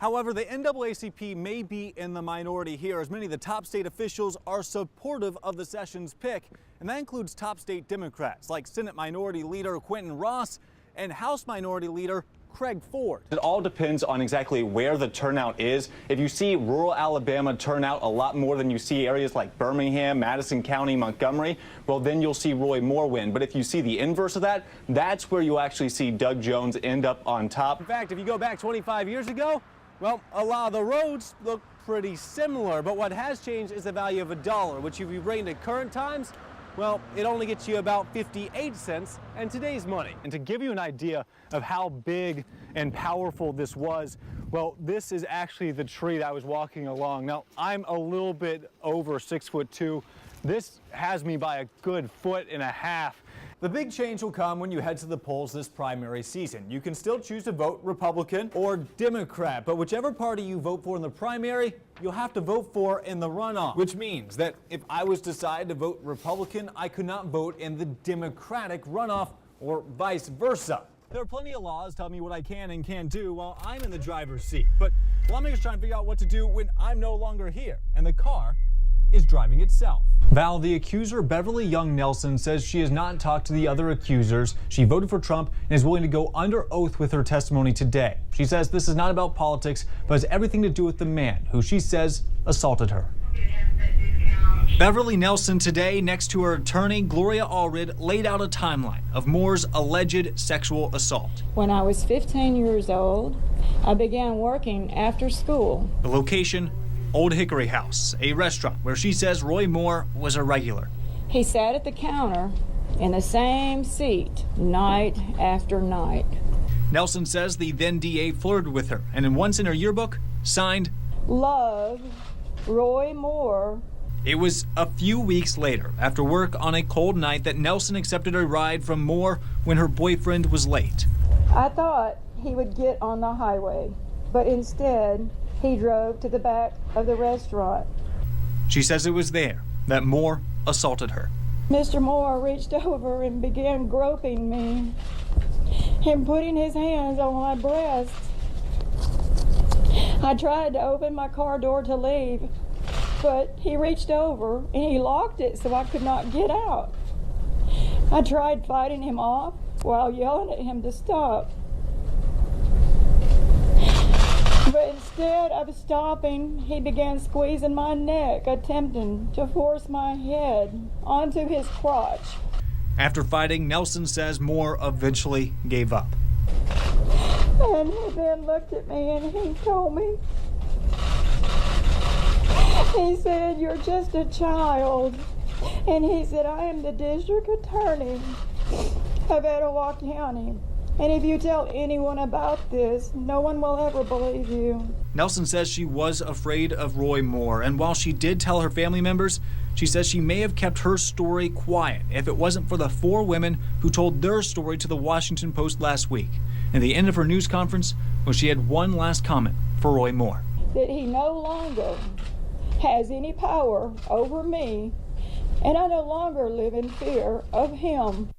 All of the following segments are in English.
However, the NAACP may be in the minority here, as many of the top state officials are supportive of the Sessions pick, and that includes top state Democrats like Senate Minority Leader Quentin Ross and House Minority Leader Craig Ford. It all depends on exactly where the turnout is. If you see rural Alabama turn out a lot more than you see areas like Birmingham, Madison County, Montgomery, well, then you'll see Roy Moore win. But if you see the inverse of that, that's where you actually see Doug Jones end up on top. In fact, if you go back 25 years ago, well, a lot of the roads look pretty similar. But what has changed is the value of $1, which if you bring to current times, well, it only gets you about 58 cents in today's money. And to give you an idea of how big and powerful this was, well, this is actually the tree that I was walking along. Now, I'm a little bit over 6'2". This has me by a good 1.5 feet. The big change will come when you head to the polls this primary season. You can still choose to vote Republican or Democrat, but whichever party you vote for in the primary, you'll have to vote for in the runoff, which means that if I was to decide to vote Republican, I could not vote in the Democratic runoff or vice versa. There are plenty of laws telling me what I can and can't do while I'm in the driver's seat, but lawmakers trying to figure out what to do when I'm no longer here and the car is driving itself. Val, the accuser Beverly Young Nelson says she has not talked to the other accusers. She voted for Trump and is willing to go under oath with her testimony today. She says this is not about politics, but has everything to do with the man who she says assaulted her. Beverly Nelson today, next to her attorney, Gloria Allred, laid out a timeline of Moore's alleged sexual assault. When I was 15 years old, I began working after school. The location, Old Hickory House, a restaurant where she says Roy Moore was a regular. He sat at the counter in the same seat night after night. Nelson says the then DA flirted with her and in once in her yearbook signed, "Love, Roy Moore." It was a few weeks later, after work on a cold night, that Nelson accepted a ride from Moore when her boyfriend was late. I thought he would get on the highway, but instead he drove to the back of the restaurant. She says it was there that Moore assaulted her. Mr. Moore reached over and began groping me, and putting his hands on my breast. I tried to open my car door to leave, but he reached over and he locked it so I could not get out. I tried fighting him off while yelling at him to stop. But instead of stopping, he began squeezing my neck, attempting to force my head onto his crotch. After fighting, Nelson says Moore eventually gave up. And he then looked at me and he told me, he said, "You're just a child." And he said, "I am the district attorney of Etowah County. And if you tell anyone about this, no one will ever believe you." Nelson says she was afraid of Roy Moore, and while she did tell her family members, she says she may have kept her story quiet if it wasn't for the 4 women who told their story to the Washington Post last week. And the end of her news conference was she had one last comment for Roy Moore. That he no longer has any power over me, and I no longer live in fear of him.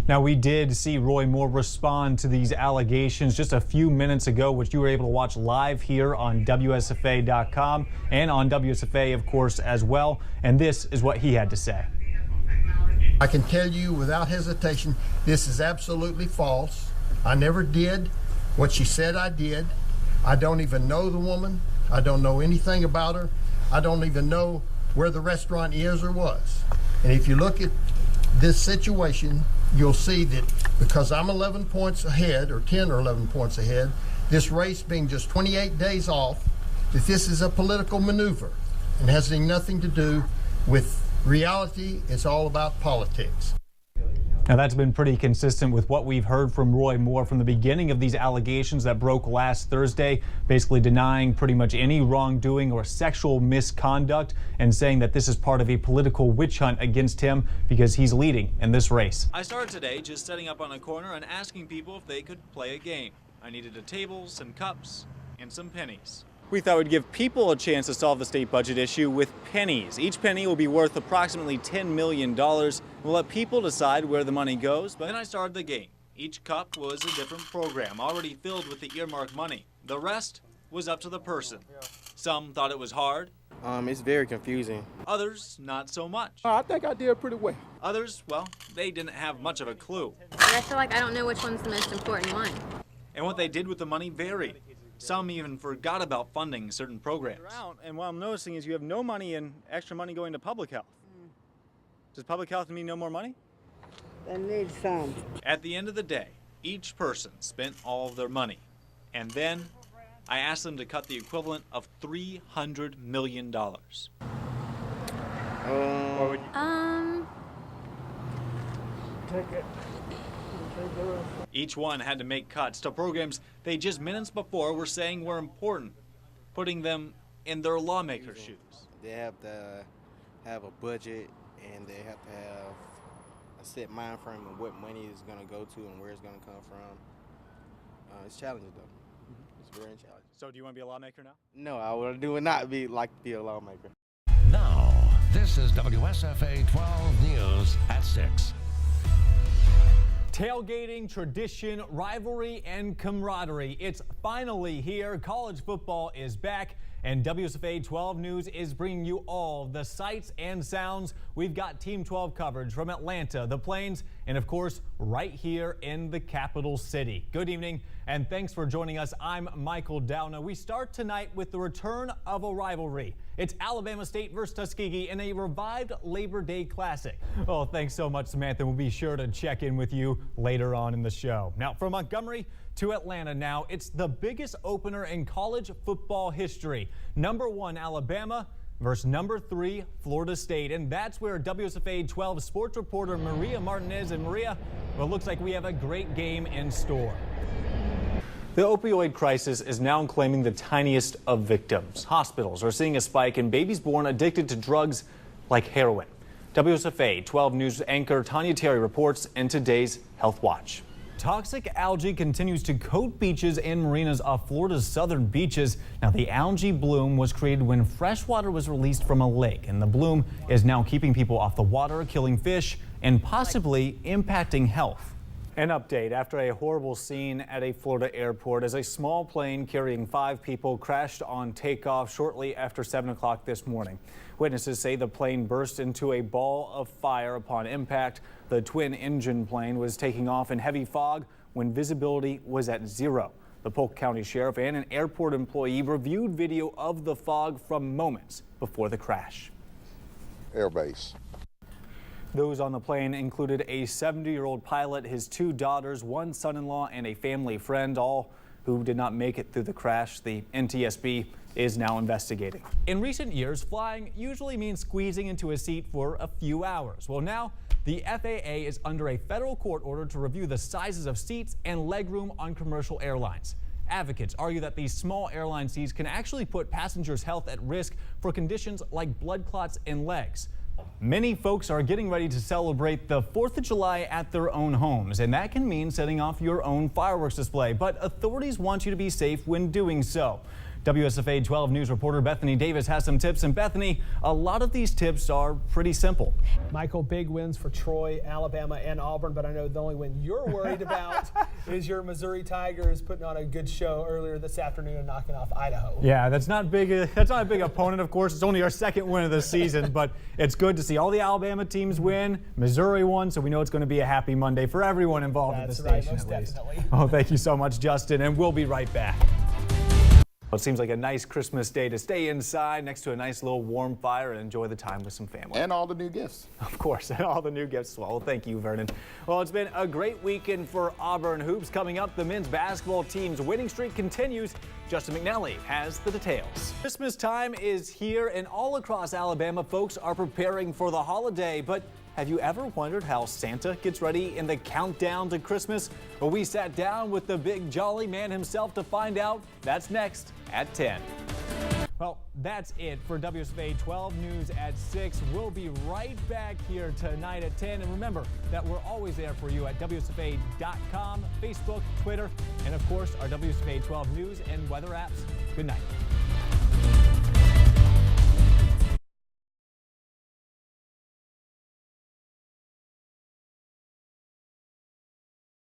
Now, we did see Roy Moore respond to these allegations just a few minutes ago, which you were able to watch live here on WSFA.com and on WSFA, of course, as well. And this is what he had to say. I can tell you without hesitation, this is absolutely false. I never did what she said I did. I don't even know the woman. I don't know anything about her. I don't even know where the restaurant is or was. And if you look at this situation, you'll see that because I'm 11 points ahead, or 10 or 11 points ahead, this race being just 28 days off, that this is a political maneuver and has nothing to do with reality. It's all about politics. Now, that's been pretty consistent with what we've heard from Roy Moore from the beginning of these allegations that broke last Thursday, basically denying pretty much any wrongdoing or sexual misconduct and saying that this is part of a political witch hunt against him because he's leading in this race. I started today just setting up on a corner and asking people if they could play a game. I needed a table, some cups, and some pennies. We thought we'd give people a chance to solve the state budget issue with pennies. Each penny will be worth approximately $10 million. We'll let people decide where the money goes, but then I started the game. Each cup was a different program, already filled with the earmarked money. The rest was up to the person. Some thought it was hard. It's very confusing. Others, not so much. I think I did pretty well. Others, well, they didn't have much of a clue. And I feel like I don't know which one's the most important one. And what they did with the money varied. Some even forgot about funding certain programs. And what I'm noticing is you have no money and extra money going to public health. Does public health mean no more money? They need some. At the end of the day, each person spent all of their money. And then I asked them to cut the equivalent of $300 million. Each one had to make cuts to programs they just minutes before were saying were important, putting them in their lawmaker's shoes. They have to have a budget, and they have to have a set mind frame of what money is going to go to and where it's going to come from. It's challenging, though. It's very challenging. So do you want to be a lawmaker now? No, I would not like to be a lawmaker. Now, this is WSFA 12 News at 6. Tailgating, tradition, rivalry, and camaraderie. It's finally here. College football is back, and WSFA 12 News is bringing you all the sights and sounds. We've got Team 12 coverage from Atlanta, the Plains, and of course, right here in the capital city. Good evening, and thanks for joining us. I'm Michael Doudna. We start tonight with the return of a rivalry. It's Alabama State versus Tuskegee in a revived Labor Day Classic. Oh, thanks so much, Samantha. We'll be sure to check in with you later on in the show. Now, from Montgomery to Atlanta now, it's the biggest opener in college football history. Number 1, Alabama versus number 3, Florida State. And that's where WSFA 12 sports reporter Maria Martinez. And Maria, well, it looks like we have a great game in store. The opioid crisis is now claiming the tiniest of victims. Hospitals are seeing a spike in babies born addicted to drugs like heroin. WSFA 12 News anchor Tanya Terry reports in today's Health Watch. Toxic algae continues to coat beaches and marinas off Florida's southern beaches. Now, the algae bloom was created when fresh water was released from a lake, and the bloom is now keeping people off the water, killing fish, and possibly impacting health. An update after a horrible scene at a Florida airport as a small plane carrying 5 people crashed on takeoff shortly after 7 o'clock this morning. Witnesses say the plane burst into a ball of fire upon impact. The twin-engine plane was taking off in heavy fog when visibility was at 0. The Polk County Sheriff and an airport employee reviewed video of the fog from moments before the crash. Airbase. Those on the plane included a 70-year-old pilot, his 2 daughters, 1 son-in-law, and a family friend, all who did not make it through the crash. The NTSB is now investigating. In recent years, flying usually means squeezing into a seat for a few hours. Well, now the FAA is under a federal court order to review the sizes of seats and legroom on commercial airlines. Advocates argue that these small airline seats can actually put passengers' health at risk for conditions like blood clots in legs. Many folks are getting ready to celebrate the 4th of July at their own homes, and that can mean setting off your own fireworks display, but authorities want you to be safe when doing so. WSFA 12 News reporter Bethany Davis has some tips, and Bethany, a lot of these tips are pretty simple. Michael, big wins for Troy, Alabama, and Auburn, but I know the only win you're worried about is your Missouri Tigers putting on a good show earlier this afternoon and knocking off Idaho. Yeah, that's not a big opponent, of course. It's only our 2nd win of the season, but it's good to see all the Alabama teams win. Missouri won, so we know it's going to be a happy Monday for everyone involved in the station. That's right, most definitely. Oh, thank you so much, Justin, and we'll be right back. Well, it seems like a nice Christmas day to stay inside next to a nice little warm fire and enjoy the time with some family. And all the new gifts. Of course, and all the new gifts as well. Thank you, Vernon. Well, it's been a great weekend for Auburn hoops. Coming up, the men's basketball team's winning streak continues. Justin McNally has the details. Christmas time is here, and all across Alabama, folks are preparing for the holiday. But have you ever wondered how Santa gets ready in the countdown to Christmas? Well, we sat down with the big jolly man himself to find out. That's next at 10. Well, that's it for WSFA 12 News at 6. We'll be right back here tonight at 10. And remember that we're always there for you at WSFA.com, Facebook, Twitter, and of course our WSFA 12 News and weather apps. Good night.